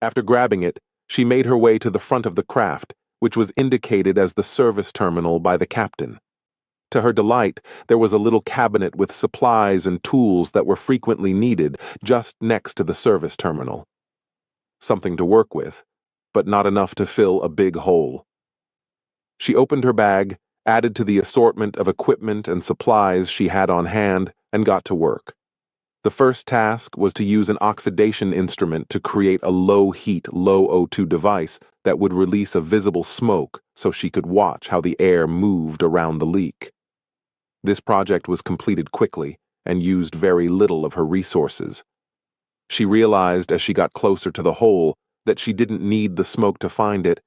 After grabbing it, she made her way to the front of the craft, which was indicated as the service terminal by the captain. To her delight, there was a little cabinet with supplies and tools that were frequently needed just next to the service terminal. Something to work with, but not enough to fill a big hole. She opened her bag, added to the assortment of equipment and supplies she had on hand, and got to work. The first task was to use an oxidation instrument to create a low-heat, low-O2 device that would release a visible smoke so she could watch how the air moved around the leak. This project was completed quickly and used very little of her resources. She realized as she got closer to the hole that she didn't need the smoke to find it,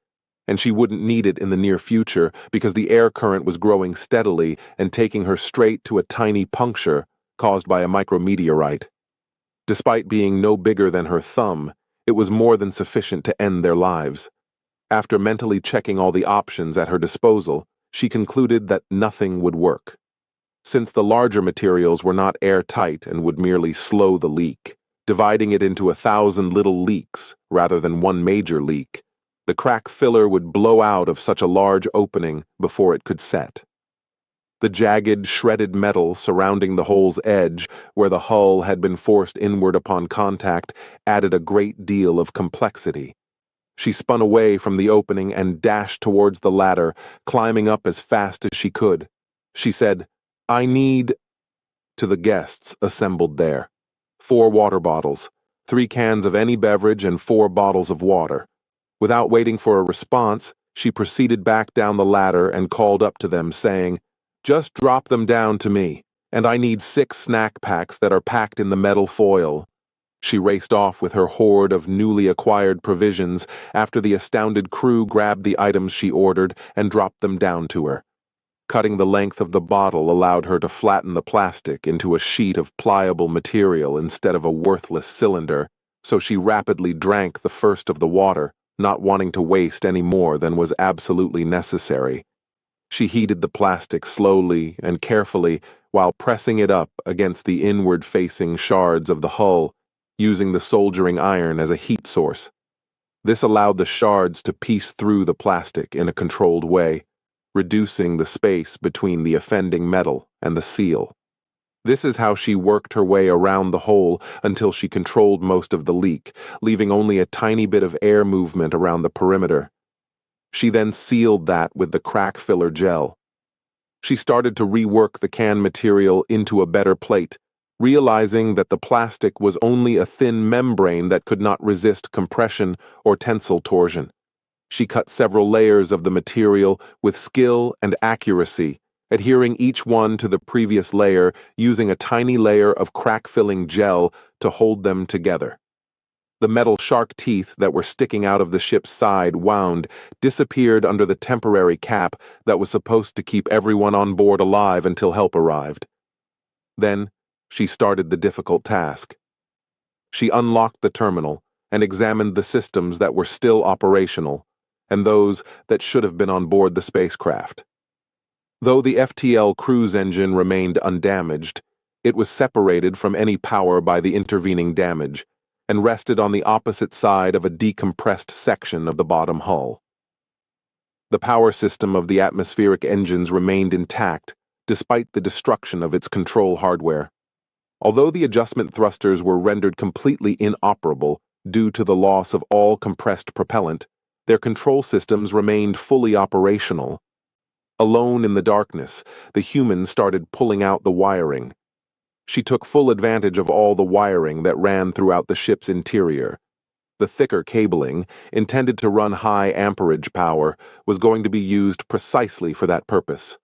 and she wouldn't need it in the near future because the air current was growing steadily and taking her straight to a tiny puncture caused by a micrometeorite. Despite being no bigger than her thumb, it was more than sufficient to end their lives. After mentally checking all the options at her disposal, she concluded that nothing would work. Since the larger materials were not airtight and would merely slow the leak, dividing it into 1,000 little leaks rather than one major leak, the crack filler would blow out of such a large opening before it could set. The jagged, shredded metal surrounding the hole's edge, where the hull had been forced inward upon contact, added a great deal of complexity. She spun away from the opening and dashed towards the ladder, climbing up as fast as she could. She said, "I need," to the guests assembled there. 4 water bottles, 3 cans of any beverage, and 4 bottles of water. Without waiting for a response, she proceeded back down the ladder and called up to them, saying, "Just drop them down to me, and I need 6 snack packs that are packed in the metal foil." She raced off with her hoard of newly acquired provisions after the astounded crew grabbed the items she ordered and dropped them down to her. Cutting the length of the bottle allowed her to flatten the plastic into a sheet of pliable material instead of a worthless cylinder, so she rapidly drank the first of the water, not wanting to waste any more than was absolutely necessary. She heated the plastic slowly and carefully while pressing it up against the inward-facing shards of the hull, using the soldering iron as a heat source. This allowed the shards to piece through the plastic in a controlled way, reducing the space between the offending metal and the seal. This is how she worked her way around the hole until she controlled most of the leak, leaving only a tiny bit of air movement around the perimeter. She then sealed that with the crack filler gel. She started to rework the can material into a better plate, realizing that the plastic was only a thin membrane that could not resist compression or tensile torsion. She cut several layers of the material with skill and accuracy, adhering each one to the previous layer using a tiny layer of crack-filling gel to hold them together. The metal shark teeth that were sticking out of the ship's side wound disappeared under the temporary cap that was supposed to keep everyone on board alive until help arrived. Then, she started the difficult task. She unlocked the terminal and examined the systems that were still operational, and those that should have been on board the spacecraft. Though the FTL cruise engine remained undamaged, it was separated from any power by the intervening damage, and rested on the opposite side of a decompressed section of the bottom hull. The power system of the atmospheric engines remained intact, despite the destruction of its control hardware. Although the adjustment thrusters were rendered completely inoperable due to the loss of all compressed propellant, their control systems remained fully operational. Alone in the darkness, the humans started pulling out the wiring. She took full advantage of all the wiring that ran throughout the ship's interior. The thicker cabling, intended to run high amperage power, was going to be used precisely for that purpose.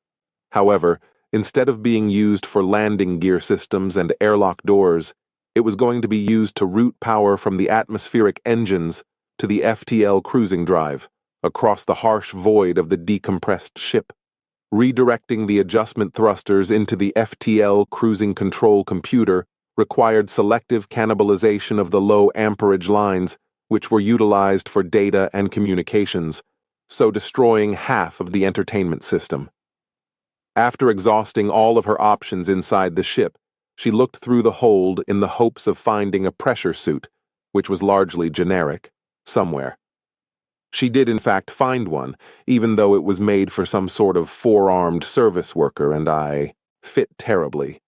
However, instead of being used for landing gear systems and airlock doors, it was going to be used to route power from the atmospheric engines to the FTL cruising drive, across the harsh void of the decompressed ship. Redirecting the adjustment thrusters into the FTL cruising control computer required selective cannibalization of the low amperage lines, which were utilized for data and communications, so destroying half of the entertainment system. After exhausting all of her options inside the ship, she looked through the hold in the hopes of finding a pressure suit, which was largely generic, somewhere. She did in fact find one, even though it was made for some sort of four-armed service worker, and I fit terribly.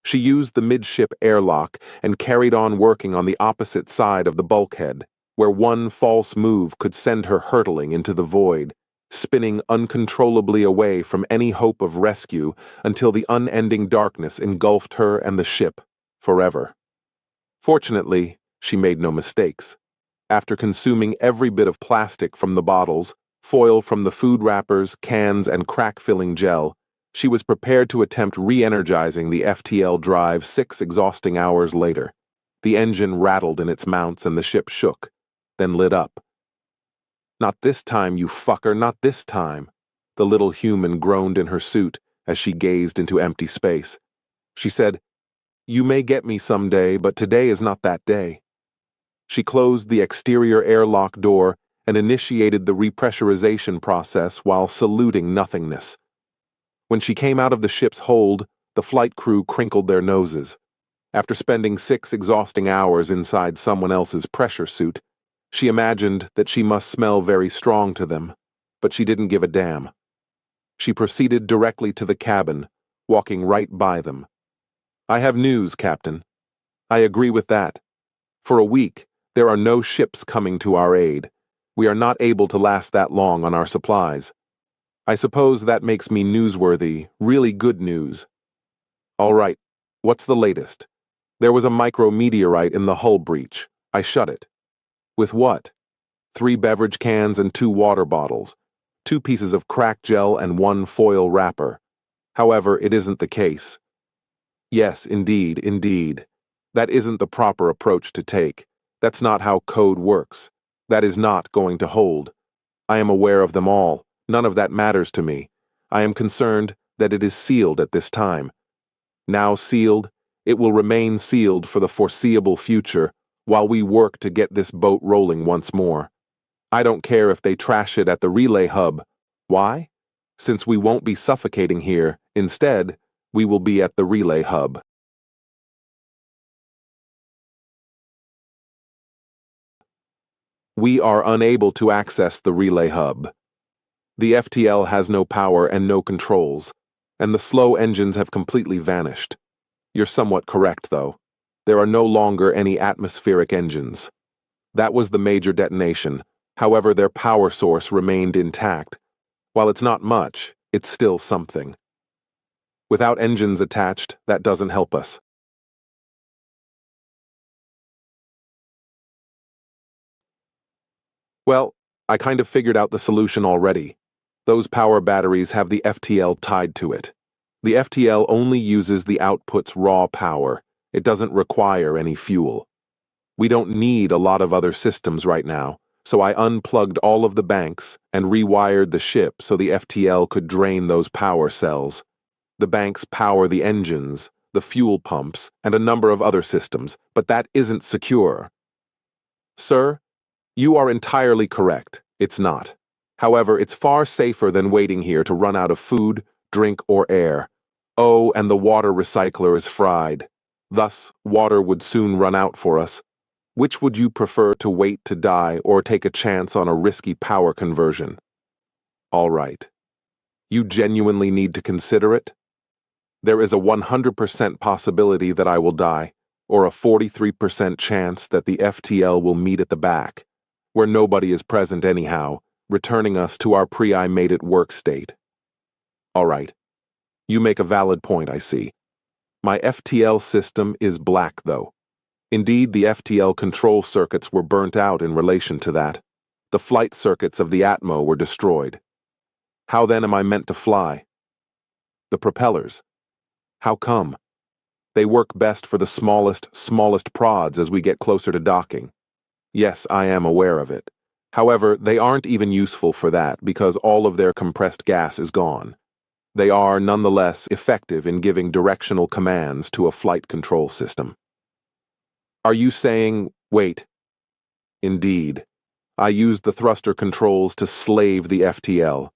She used the midship airlock and carried on working on the opposite side of the bulkhead, where one false move could send her hurtling into the void, spinning uncontrollably away from any hope of rescue until the unending darkness engulfed her and the ship forever. Fortunately, she made no mistakes. After consuming every bit of plastic from the bottles, foil from the food wrappers, cans, and crack-filling gel, she was prepared to attempt re-energizing the FTL drive 6 exhausting hours later. The engine rattled in its mounts and the ship shook, then lit up. "Not this time, you fucker, not this time," the little human groaned in her suit as she gazed into empty space. She said, "You may get me someday, but today is not that day." She closed the exterior airlock door and initiated the repressurization process while saluting nothingness. When she came out of the ship's hold, the flight crew crinkled their noses. After spending 6 exhausting hours inside someone else's pressure suit, she imagined that she must smell very strong to them, but she didn't give a damn. She proceeded directly to the cabin, walking right by them. "I have news, Captain. I agree with that. For a week, there are no ships coming to our aid. We are not able to last that long on our supplies. I suppose that makes me newsworthy, really good news. All right, what's the latest? There was a micrometeorite in the hull breach. I shut it. With what? 3 beverage cans and 2 water bottles, 2 pieces of crack gel and 1 foil wrapper. However, it isn't the case. Yes, indeed, indeed. That isn't the proper approach to take. That's not how code works. That is not going to hold. I am aware of them all. None of that matters to me. I am concerned that it is sealed at this time. Now sealed, it will remain sealed for the foreseeable future while we work to get this boat rolling once more. I don't care if they trash it at the relay hub. Why? Since we won't be suffocating here, instead, we will be at the relay hub. We are unable to access the relay hub. The FTL has no power and no controls, and the slow engines have completely vanished. You're somewhat correct, though. There are no longer any atmospheric engines. That was the major detonation. However, their power source remained intact. While it's not much, it's still something. Without engines attached, that doesn't help us. Well, I kind of figured out the solution already. Those power batteries have the FTL tied to it. The FTL only uses the output's raw power. It doesn't require any fuel. We don't need a lot of other systems right now, so I unplugged all of the banks and rewired the ship so the FTL could drain those power cells. The banks power the engines, the fuel pumps, and a number of other systems, but that isn't secure. Sir, you are entirely correct. It's not. However, it's far safer than waiting here to run out of food, drink, or air. Oh, and the water recycler is fried. Thus, water would soon run out for us. Which would you prefer, to wait to die or take a chance on a risky power conversion? All right. You genuinely need to consider it? There is a 100% possibility that I will die, or a 43% chance that the FTL will meet at the back, where nobody is present anyhow, returning us to our pre-I made it work state. All right. You make a valid point, I see. My FTL system is black, though. Indeed, the FTL control circuits were burnt out in relation to that. The flight circuits of the Atmo were destroyed. How then am I meant to fly? The propellers. How come? They work best for the smallest prods as we get closer to docking. Yes, I am aware of it. However, they aren't even useful for that because all of their compressed gas is gone. They are, nonetheless, effective in giving directional commands to a flight control system. Are you saying, wait? Indeed. I used the thruster controls to slave the FTL.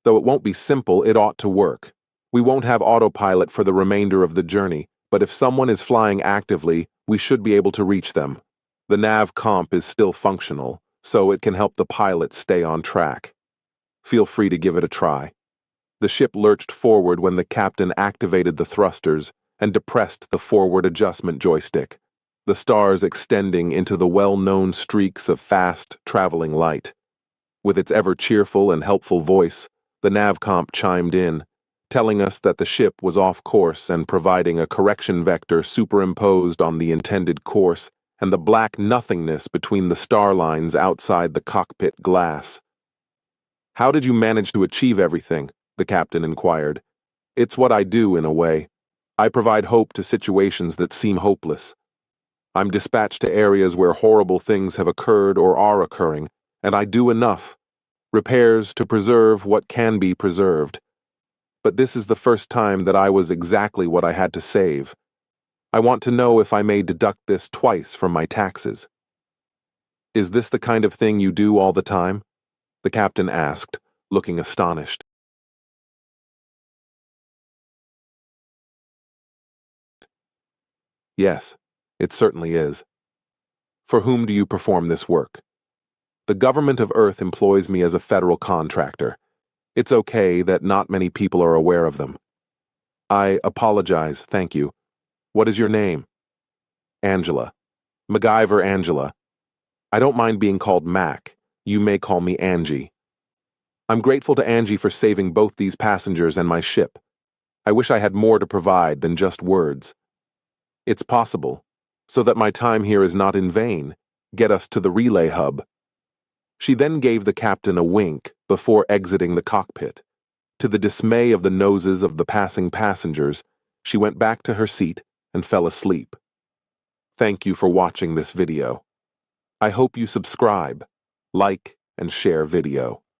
Though it won't be simple, it ought to work. We won't have autopilot for the remainder of the journey, but if someone is flying actively, we should be able to reach them. The nav comp is still functional, so it can help the pilot stay on track. Feel free to give it a try. The ship lurched forward when the captain activated the thrusters and depressed the forward adjustment joystick, the stars extending into the well-known streaks of fast, traveling light. With its ever-cheerful and helpful voice, the navcomp chimed in, telling us that the ship was off course and providing a correction vector superimposed on the intended course and the black nothingness between the star lines outside the cockpit glass. "How did you manage to achieve everything?" the captain inquired. "It's what I do, in a way. I provide hope to situations that seem hopeless. I'm dispatched to areas where horrible things have occurred or are occurring, and I do enough. Repairs to preserve what can be preserved. But this is the first time that I was exactly what I had to save. I want to know if I may deduct this twice from my taxes." "Is this the kind of thing you do all the time?" the captain asked, looking astonished. "Yes, it certainly is." "For whom do you perform this work?" "The government of Earth employs me as a federal contractor. It's okay that not many people are aware of them." "I apologize, thank you. What is your name?" "Angela. MacGyver Angela. I don't mind being called Mac. You may call me Angie. I'm grateful to Angie for saving both these passengers and my ship. I wish I had more to provide than just words. It's possible, so that my time here is not in vain. Get us to the relay hub." She then gave the captain a wink before exiting the cockpit. To the dismay of the noses of the passing passengers, she went back to her seat and fell asleep. Thank you for watching this video. I hope you subscribe, like, and share video.